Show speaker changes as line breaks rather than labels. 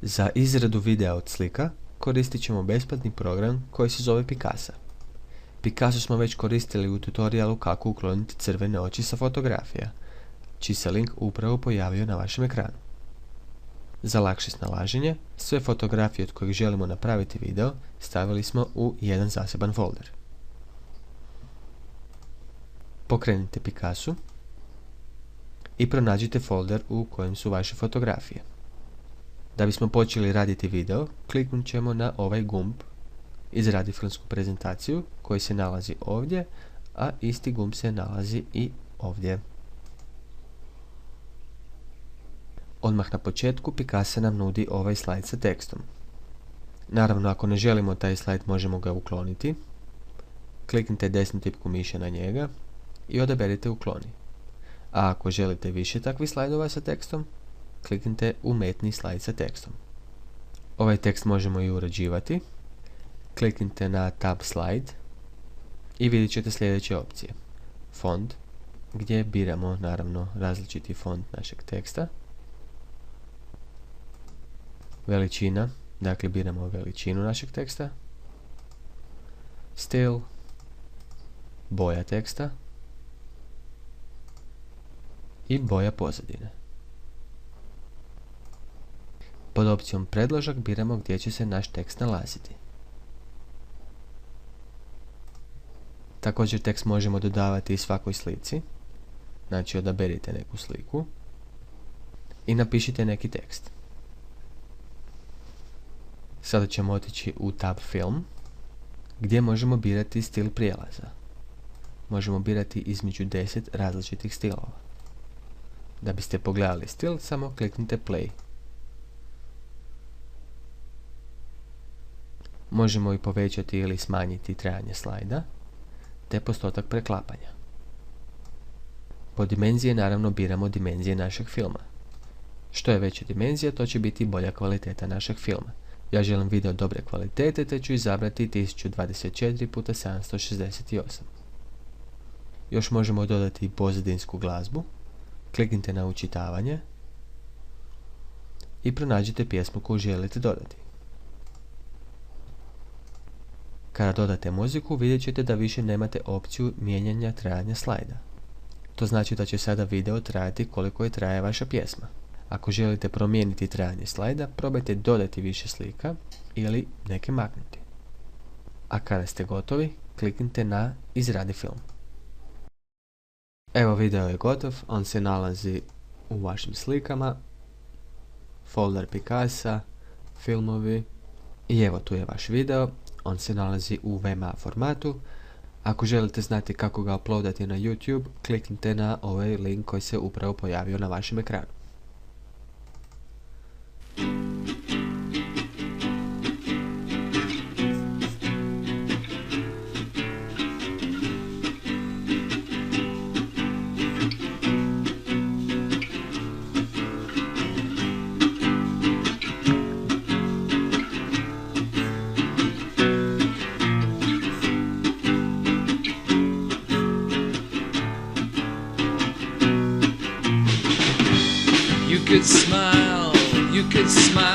Za izradu videa od slika koristit ćemo besplatni program koji se zove Picasa. Picasso smo već koristili u tutorialu kako ukloniti crvene oči sa fotografija, čiji se link upravo pojavio na vašem ekranu. Za lakše snalaženje, sve fotografije od kojih želimo napraviti video stavili smo u jedan zaseban folder. Pokrenite Picasso i pronađite folder u kojem su vaše fotografije. Da bismo počeli raditi video, kliknut ćemo na ovaj gumb Izradi filmsku prezentaciju koji se nalazi ovdje, a isti gumb se nalazi i ovdje. Odmah na početku Picasa nam nudi ovaj slajd sa tekstom. Naravno, ako ne želimo taj slajd, možemo ga ukloniti. Kliknite desnu tipku miša na njega i odaberite ukloni. A ako želite više takvih slajdova sa tekstom, kliknite umetni slajd sa tekstom. Ovaj tekst možemo i uređivati. Kliknite na Tab Slide i vidjet ćete sljedeće opcije. Font, gdje biramo naravno različiti font našeg teksta. Veličina, dakle biramo veličinu našeg teksta. Stil, boja teksta i boja pozadine. Pod opcijom predložak biramo gdje će se naš tekst nalaziti. Također tekst možemo dodavati i svakoj slici. Znači odaberite neku sliku i napišite neki tekst. Sada ćemo otići u tab Film, gdje možemo birati stil prijelaza. Možemo birati između 10 različitih stilova. Da biste pogledali stil, samo kliknite Play. Možemo i povećati ili smanjiti trajanje slajda, te postotak preklapanja. Po dimenzije naravno biramo dimenzije našeg filma. Što je veća dimenzija, to će biti bolja kvaliteta našeg filma. Ja želim video dobre kvalitete, te ću izabrati 1024x768. Još možemo dodati pozadinsku glazbu. Kliknite na učitavanje i pronađite pjesmu koju želite dodati. Kada dodate muziku, vidjet ćete da više nemate opciju mijenjanja trajanja slajda. To znači da će sada video trajati koliko je traje vaša pjesma. Ako želite promijeniti trajanje slajda, probajte dodati više slika ili neke maknuti. A kada ste gotovi, kliknite na Izradi film. Evo, video je gotov, on se nalazi u vašim slikama, folder Picasa, filmovi i evo tu je vaš video. On se nalazi u WMA formatu. Ako želite znati kako ga uploadati na YouTube, kliknite na ovaj link koji se upravo pojavio na vašem ekranu.
You could smile